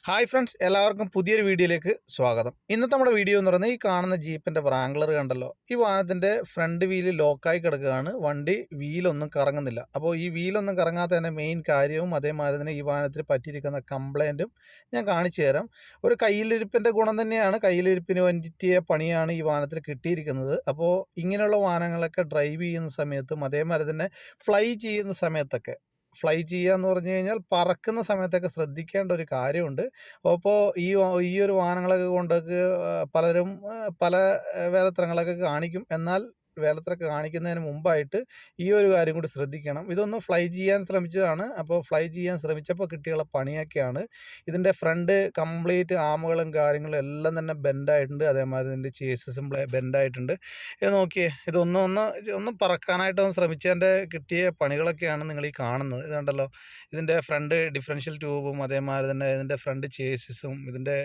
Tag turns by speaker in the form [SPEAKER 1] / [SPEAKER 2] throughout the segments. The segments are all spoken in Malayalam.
[SPEAKER 1] ഹായ് ഫ്രണ്ട്സ്, എല്ലാവർക്കും പുതിയൊരു വീഡിയോയിലേക്ക് സ്വാഗതം. ഇന്നത്തെ നമ്മുടെ വീഡിയോ എന്ന് പറയുന്നത് ഈ കാണുന്ന ജീപ്പിൻ്റെ റാംഗ്ലർ കണ്ടല്ലോ. ഈ വാഹനത്തിൻ്റെ ഫ്രണ്ട് വീല് ലോക്കായി കിടക്കുകയാണ്. വണ്ടി വീലൊന്നും കറങ്ങുന്നില്ല. അപ്പോൾ ഈ വീലൊന്നും കറങ്ങാത്തതിൻ്റെ മെയിൻ കാര്യവും അതേമാതിരി തന്നെ ഈ വാഹനത്തിൽ പറ്റിയിരിക്കുന്ന കംപ്ലൈൻറ്റും ഞാൻ കാണിച്ചു തരാം. ഒരു കയ്യിലിരിപ്പിൻ്റെ ഗുണം തന്നെയാണ്, കയ്യിലിരിപ്പിന് പറ്റിയ പണിയാണ് ഈ വാഹനത്തിൽ കിട്ടിയിരിക്കുന്നത്. അപ്പോൾ ഇങ്ങനെയുള്ള വാഹനങ്ങളൊക്കെ ഡ്രൈവ് ചെയ്യുന്ന സമയത്തും അതേമാതിരി തന്നെ ഫ്ലൈ ചെയ്യുന്ന സമയത്തൊക്കെ ചെയ്യുക എന്ന് പറഞ്ഞു കഴിഞ്ഞാൽ പറക്കുന്ന സമയത്തൊക്കെ ശ്രദ്ധിക്കേണ്ട ഒരു കാര്യമുണ്ട്. അപ്പോൾ ഈ ഒരു വാഹനങ്ങളൊക്കെ കൊണ്ടൊക്കെ പലരും പല വേലത്തരങ്ങളൊക്കെ കാണിക്കും. എന്നാൽ വേലത്തിലൊക്കെ കാണിക്കുന്നതിന് മുമ്പായിട്ട് ഈ ഒരു കാര്യം കൂടി ശ്രദ്ധിക്കണം. ഇതൊന്ന് ഫ്ലൈ ചെയ്യാൻ ശ്രമിച്ചതാണ്. അപ്പോൾ ഫ്ലൈ ചെയ്യാൻ ശ്രമിച്ചപ്പോൾ കിട്ടിയുള്ള പണിയൊക്കെയാണ്. ഇതിൻ്റെ ഫ്രണ്ട് കംപ്ലീറ്റ് ആമുകളും കാര്യങ്ങളും എല്ലാം തന്നെ ബെൻഡായിട്ടുണ്ട്. അതേമാതിരി ഇതിൻ്റെ ചേസസും ബെൻഡായിട്ടുണ്ട്. ഇത് നോക്കിയേ, ഒന്ന് പറക്കാനായിട്ടൊന്ന് ശ്രമിച്ചതിൻ്റെ കിട്ടിയ പണികളൊക്കെയാണ് നിങ്ങൾ ഈ കാണുന്നത്. ഇത് കണ്ടല്ലോ, ഇതിൻ്റെ ഫ്രണ്ട് ഡിഫറൻഷ്യൽ ട്യൂബും അതേമാതിരി തന്നെ ഇതിൻ്റെ ഫ്രണ്ട് ചേസസും ഇതിൻ്റെ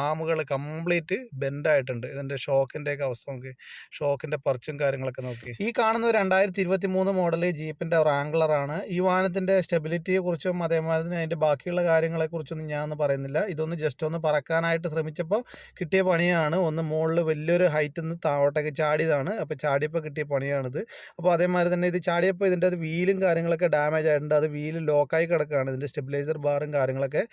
[SPEAKER 1] ആമുകൾ കംപ്ലീറ്റ് ബെൻഡായിട്ടുണ്ട്. ഇതിൻ്റെ ഷോക്കിൻ്റെയൊക്കെ അവസ്ഥ നോക്കി, ഷോക്കിൻ്റെ പർച്ചും കാര്യങ്ങളൊക്കെ നോക്കി. ഈ കാണുന്നത് 2023 മോഡൽ ജീപ്പിൻ്റെ റാംഗ്ലറാണ്. ഈ വാഹനത്തിൻ്റെ സ്റ്റെബിലിറ്റിയെ കുറിച്ചും അതേമാതിരി തന്നെ അതിൻ്റെ ബാക്കിയുള്ള കാര്യങ്ങളെക്കുറിച്ചൊന്നും ഞാനൊന്നും പറയുന്നില്ല. ഇതൊന്ന് ജസ്റ്റ് ഒന്ന് പറക്കാനായിട്ട് ശ്രമിച്ചപ്പോൾ കിട്ടിയ പണിയാണ്. ഒന്ന് മുകളിൽ വലിയൊരു ഹൈറ്റിൽ നിന്ന് താഴോട്ടേക്ക് ചാടിയതാണ്. അപ്പോൾ ചാടിയപ്പോൾ കിട്ടിയ പണിയാണിത്. അപ്പോൾ അതേമാതിരി തന്നെ ഇത് ചാടിയപ്പോൾ ഇതിൻ്റെ വീലും കാര്യങ്ങളൊക്കെ ഡാമേജ് ആയിട്ടുണ്ട്. അത് വീല് ലോക്കായി കിടക്കുകയാണ്. ഇതിൻ്റെ സ്റ്റെബിലൈസർ ബാറും കാര്യങ്ങളൊക്കെ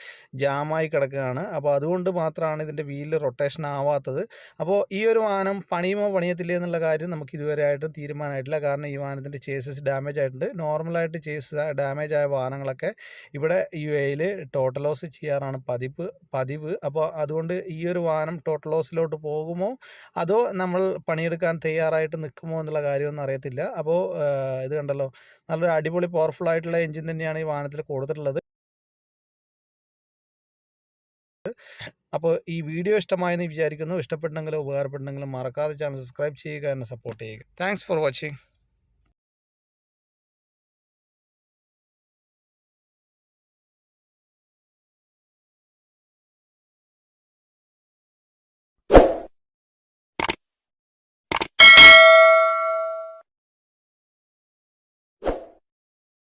[SPEAKER 1] ജാമായി കിടക്കുകയാണ്. അപ്പോൾ അതുകൊണ്ട് മാത്രമാണ് ഇതിൻ്റെ വീല് റൊട്ടേഷൻ ആവാത്തത്. അപ്പോൾ ഈ ഒരു വാഹനം പണിയുമോ പണിയത്തില്ലേ എന്നുള്ള കാര്യം നമുക്ക് ഇതുവരെ ആയിട്ടും തീരുമാനമായിട്ടില്ല. കാരണം ഈ വാഹനത്തിൻ്റെ ചേസസ് ഡാമേജ് ആയിട്ടുണ്ട്. നോർമലായിട്ട് ചേസസ് ഡാമേജ് ആയ വാഹനങ്ങളൊക്കെ ഇവിടെ UAE ടോട്ടൽ ലോസ് ചെയ്യാറാണ് പതിവ്. അപ്പോൾ അതുകൊണ്ട് ഈ ഒരു വാഹനം ടോട്ടൽ ലോസിലോട്ട് പോകുമോ അതോ നമ്മൾ പണിയെടുക്കാൻ തയ്യാറായിട്ട് നിൽക്കുമോ എന്നുള്ള കാര്യമൊന്നും അറിയത്തില്ല. അപ്പോൾ ഇത് കണ്ടല്ലോ, നല്ലൊരു അടിപൊളി പവർഫുൾ ആയിട്ടുള്ള എഞ്ചിൻ തന്നെയാണ് ഈ വാഹനത്തിൽ കൊടുത്തിട്ടുള്ളത്. അപ്പോൾ ഈ വീഡിയോ ഇഷ്ടമായെന്ന് വിചാരിക്കുന്നു. ഇഷ്ടപ്പെട്ടെങ്കിലും ഉപകാരപ്പെട്ടെങ്കിലും മറക്കാതെ ചാനൽ സബ്സ്ക്രൈബ് ചെയ്യുക, എന്നെ സപ്പോർട്ട് ചെയ്യുക. Thanks for watching.